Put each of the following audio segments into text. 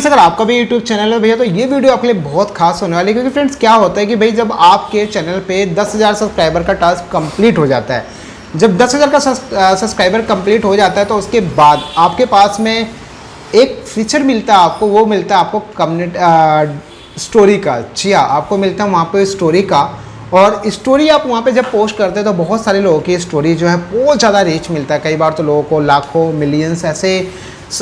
Friends अगर आपका भी यूट्यूब चैनल है भैया तो ये वीडियो आपके लिए बहुत खास होने वाली है, क्योंकि फ्रेंड्स क्या होता है कि भाई जब आपके चैनल पे 10,000 सब्सक्राइबर का टास्क कंप्लीट हो जाता है, जब 10,000 का सब्सक्राइबर कंप्लीट हो जाता है तो उसके बाद आपके पास में एक फीचर मिलता है आपको, वो मिलता है आपको कम्युनिटी स्टोरी का। जी हाँ, आपको मिलता है वहाँ पे स्टोरी का, और स्टोरी आप वहाँ पे जब पोस्ट करते हैं तो बहुत सारे लोगों की स्टोरी जो है बहुत ज़्यादा रीच मिलता है। कई बार तो लोगों को लाखों मिलियंस ऐसे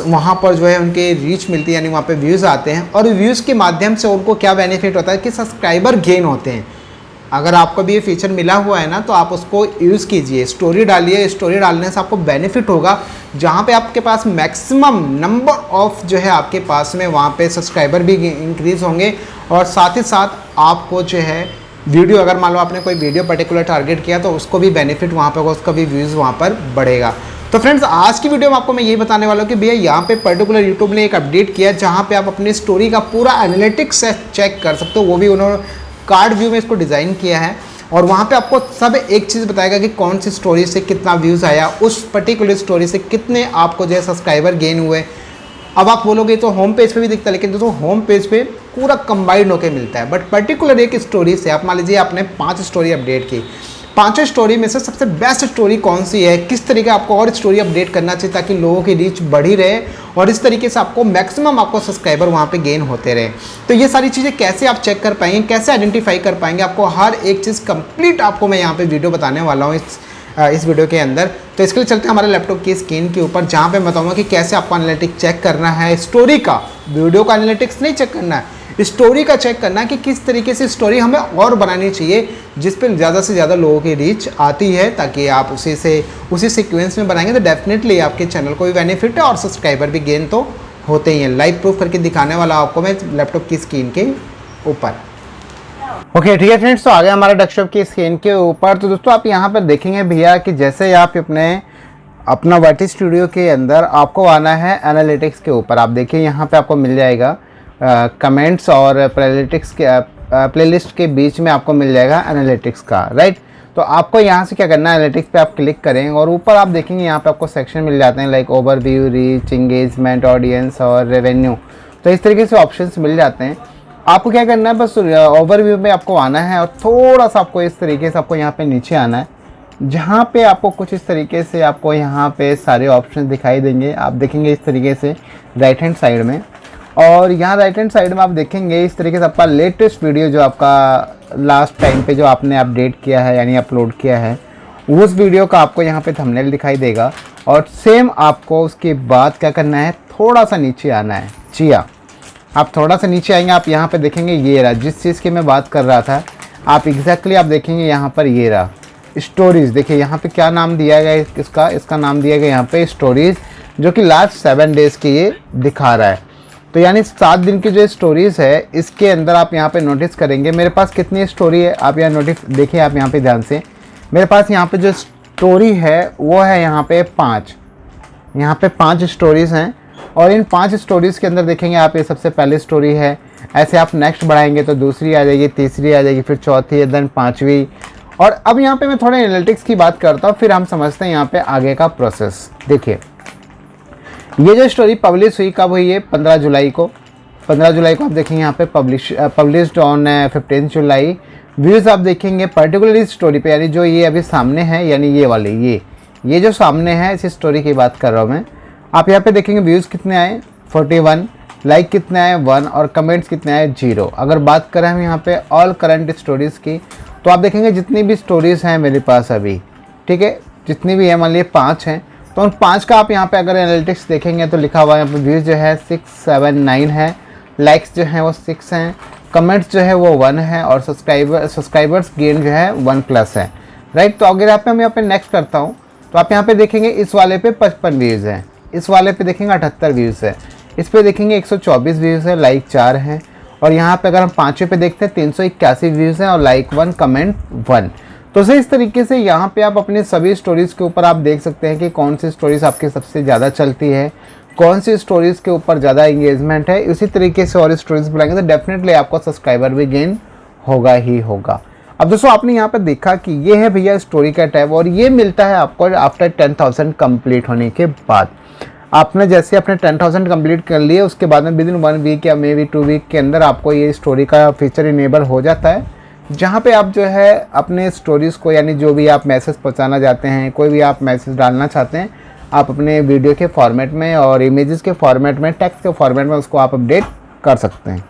वहाँ पर जो है उनके रीच मिलती है, यानी वहाँ पे व्यूज़ आते हैं, और व्यूज़ के माध्यम से उनको क्या बेनिफिट होता है कि सब्सक्राइबर गेन होते हैं। अगर आपको भी ये फीचर मिला हुआ है ना तो आप उसको यूज़ कीजिए, स्टोरी डालिए। स्टोरी डालने से आपको बेनिफिट होगा, जहाँ पे आपके पास मैक्सिमम नंबर ऑफ जो है आपके पास में वहाँ पे सब्सक्राइबर भी इंक्रीज़ होंगे, और साथ ही साथ आपको जो है वीडियो, अगर मान लो आपने कोई वीडियो पर्टिकुलर टारगेट किया तो उसको भी बेनिफिट वहाँ पे होगा, उसका भी व्यूज़ वहाँ पर बढ़ेगा। तो फ्रेंड्स आज की वीडियो में आपको मैं यही बताने वाला हूँ कि भैया यहाँ पे पर्टिकुलर यूट्यूब ने एक अपडेट किया है जहाँ पे आप अपनी स्टोरी का पूरा एनालिटिक्स चेक कर सकते हो। वो भी उन्होंने कार्ड व्यू में इसको डिज़ाइन किया है, और वहाँ पे आपको सब एक चीज़ बताएगा कि कौन सी स्टोरी से कितना व्यूज़ आया, उस पर्टिकुलर स्टोरी से कितने आपको जो है सब्सक्राइबर गेन हुए। अब आप बोलोगे तो होम पेज पे भी दिखता है, लेकिन दोस्तों होम पेज पे पूरा कंबाइंड होकर मिलता है, बट पर्टिकुलर एक स्टोरी से आप मान लीजिए आपने 5 स्टोरी अपडेट की, 5 स्टोरी में से सबसे बेस्ट स्टोरी कौन सी है, किस तरीके आपको और स्टोरी अपडेट करना चाहिए ताकि लोगों की रीच बढ़ी रहे, और इस तरीके से आपको मैक्सिमम आपको सब्सक्राइबर वहाँ पे गेन होते रहे। तो ये सारी चीज़ें कैसे आप चेक कर पाएंगे, कैसे आइडेंटिफाई कर पाएंगे, आपको हर एक चीज़ कंप्लीट आपको मैं यहाँ पे वीडियो बताने वाला हूँ इस वीडियो के अंदर। तो इसके लिए चलते हैं हमारे लैपटॉप की स्क्रीन के ऊपर, जहाँ पे बताऊंगा कि कैसे आपको एनालिटिक्स चेक करना है स्टोरी का। वीडियो का एनालिटिक्स नहीं चेक करना है, स्टोरी का चेक करना है कि किस तरीके से स्टोरी हमें और बनानी चाहिए जिस पर ज़्यादा से ज़्यादा लोगों की रीच आती है, ताकि आप उसी सीक्वेंस में बनाएंगे तो डेफिनेटली आपके चैनल को भी बेनिफिट है और सब्सक्राइबर भी गेन तो होते ही हैं। लाइव प्रूफ करके दिखाने वाला आपको मैं लैपटॉप की स्क्रीन के ऊपर। ओके ठीक है फ्रेंड्स, तो आ गया हमारा डेस्कटॉप की स्क्रीन के ऊपर। तो दोस्तों आप यहाँ पर देखेंगे भैया कि जैसे आप अपना वाटी स्टूडियो के अंदर आपको आना है एनालिटिक्स के ऊपर। आप देखिए यहाँ पे आपको मिल जाएगा कमेंट्स और प्लेलिस्ट के बीच में आपको मिल जाएगा एनालिटिक्स का, राइट। तो आपको यहाँ से क्या करना है, एनालिटिक्स पे आप क्लिक करें और ऊपर आप देखेंगे यहाँ पे आपको सेक्शन मिल जाते हैं like overview, reach, engagement, audience और रेवेन्यू। तो इस तरीके से ऑप्शंस मिल जाते हैं। आपको क्या करना है, बस ओवरव्यू में आपको आना है और थोड़ा सा आपको इस तरीके से आपको यहाँ पे नीचे आना है, जहाँ पे आपको कुछ इस तरीके से आपको यहाँ पे सारे ऑप्शन दिखाई देंगे। आप देखेंगे इस तरीके से राइट हैंड साइड में, और यहाँ राइट हैंड साइड में आप देखेंगे इस तरीके से आपका लेटेस्ट वीडियो जो आपका लास्ट टाइम पे जो आपने अपडेट किया है यानी अपलोड किया है, उस वीडियो का आपको यहाँ पे थंबनेल दिखाई देगा। और सेम आपको उसके बाद क्या करना है, थोड़ा सा नीचे आना है। जी हाँ, आप थोड़ा सा नीचे आएंगे, आप यहाँ पे देखेंगे ये रहा, जिस चीज़ की मैं बात कर रहा था आप एग्जैक्टली आप देखेंगे यहाँ पर ये रहा स्टोरीज़। देखिए यहाँ पे क्या नाम दिया गया इसका नाम दिया गया यहाँ पे स्टोरीज़, जो कि लास्ट 7 डेज़ की ये दिखा रहा है। तो यानी 7 दिन की जो स्टोरीज़ है इसके अंदर आप यहाँ पे नोटिस करेंगे मेरे पास कितनी स्टोरी है। आप यहाँ नोटिस देखिए, आप यहाँ पे ध्यान से, मेरे पास यहाँ पे जो स्टोरी है वो है यहाँ पे 5, यहाँ पे 5 स्टोरीज़ हैं, और इन 5 स्टोरीज़ के अंदर देखेंगे आप, ये सबसे पहली स्टोरी है। ऐसे आप नेक्स्ट बढ़ाएंगे तो दूसरी आ जाएगी, तीसरी आ जाएगी, फिर चौथी, देन 5वीं। और अब यहाँ पे मैं थोड़ा एनालिटिक्स की बात करता हूँ, फिर हम समझते हैं यहाँ पे आगे का प्रोसेस। देखिए ये जो स्टोरी पब्लिश हुई कब हुई है, 15 जुलाई को। 15 जुलाई को आप देखेंगे यहाँ पे पब्लिश्ड ऑन 15 जुलाई। व्यूज़ आप देखेंगे पर्टिकुलर इस स्टोरी पे, यानी जो ये अभी सामने है, यानी ये वाली ये जो सामने है इस स्टोरी की बात कर रहा हूँ मैं। आप यहाँ पे देखेंगे व्यूज़ कितने आए 41, लाइक कितने आए 1, और कमेंट्स कितने आए 0। अगर बात करें हम यहाँ पे ऑल करंट स्टोरीज़ की, तो आप देखेंगे जितनी भी स्टोरीज़ हैं मेरे पास अभी, ठीक है, जितनी भी है, मान लीजिए 5 हैं, तो उन 5 का आप यहाँ पे अगर एनालिटिक्स देखेंगे तो लिखा हुआ है यहाँ पे व्यूज़ जो है 679 है, लाइक्स जो हैं वो 6 हैं, कमेंट्स जो है वो 1 है, और सब्सक्राइबर्स गेन जो है 1+ है, राइट। तो अगर मैं यहाँ पे नेक्स्ट करता हूँ तो आप यहाँ पे देखेंगे इस वाले पे 55 व्यूज़ हैं, इस वाले पे देखेंगे 78 व्यूज़ है, इस पे देखेंगे 124 व्यूज़ है, लाइक 4 हैं, और यहाँ पे अगर हम 5वें पे देखते हैं 381 व्यूज़ हैं और लाइक 1, कमेंट 1। तो इस तरीके से यहाँ पे आप अपने सभी स्टोरीज़ के ऊपर आप देख सकते हैं कि कौन सी स्टोरीज़ आपकी सबसे ज़्यादा चलती है, कौन सी स्टोरीज़ के ऊपर ज़्यादा इंगेजमेंट है। इसी तरीके से और स्टोरीज़ बनाएंगे तो डेफिनेटली आपको सब्सक्राइबर भी गेन होगा ही होगा। अब दोस्तों आपने यहाँ पर देखा कि ये है भैया स्टोरी का टैब, और ये मिलता है आपको आफ्टर 10,000 कंप्लीट होने के बाद। आपने जैसे अपने 10,000 कंप्लीट कर लिए, उसके बाद में विद इन 1 वीक या मे बी 2 वीक के अंदर आपको ये स्टोरी का फीचर इनेबल हो जाता है, जहाँ पे आप जो है अपने स्टोरीज़ को, यानी जो भी आप मैसेज पहुँचाना चाहते हैं, कोई भी आप मैसेज डालना चाहते हैं, आप अपने वीडियो के फॉर्मेट में और इमेजेस के फॉर्मेट में, टेक्स्ट के फॉर्मेट में उसको आप अपडेट कर सकते हैं।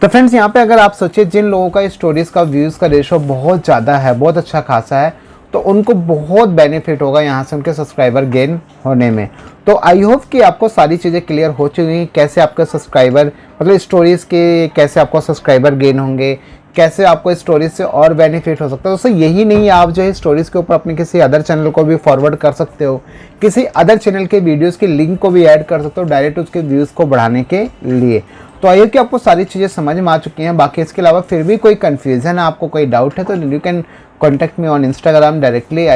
तो फ्रेंड्स यहाँ पे अगर आप सोचिए जिन लोगों का स्टोरीज़ का व्यूज़ का रेशो बहुत ज़्यादा है, बहुत अच्छा खासा है, तो उनको बहुत बेनिफिट होगा यहाँ से उनके सब्सक्राइबर गेन होने में। तो आई होप कि आपको सारी चीज़ें क्लियर हो चुकी हैं, कैसे आपके सब्सक्राइबर मतलब स्टोरीज़ के कैसे आपको सब्सक्राइबर गेन होंगे, कैसे आपको स्टोरीज से और बेनिफिट हो सकता है। दोस्तों यही नहीं, आप जो है स्टोरीज़ के ऊपर अपने किसी अदर चैनल को भी फॉरवर्ड कर सकते हो, किसी अदर चैनल के वीडियोज़ के लिंक को भी ऐड कर सकते हो डायरेक्ट उसके व्यूज़ को बढ़ाने के लिए। तो आइए कि आपको सारी चीज़ें समझ में आ चुकी हैं। बाकी इसके अलावा फिर भी कोई कन्फ्यूज़न है, आपको कोई डाउट है, तो you can contact me on Instagram directly,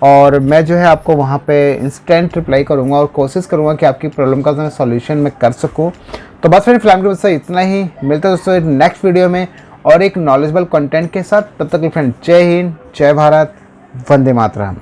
और मैं जो है आपको वहाँ पे इंस्टेंट रिप्लाई करूँगा और कोशिश करूँगा कि आपकी प्रॉब्लम का जो सॉल्यूशन मैं कर सकूँ। तो बस फिर फिलहाल के बस इतना ही, मिलते हैं दोस्तों नेक्स्ट वीडियो में और एक नॉलेजेबल कंटेंट के साथ। तब तक फ्रेंड, जय हिंद, जय भारत, वंदे मातरम।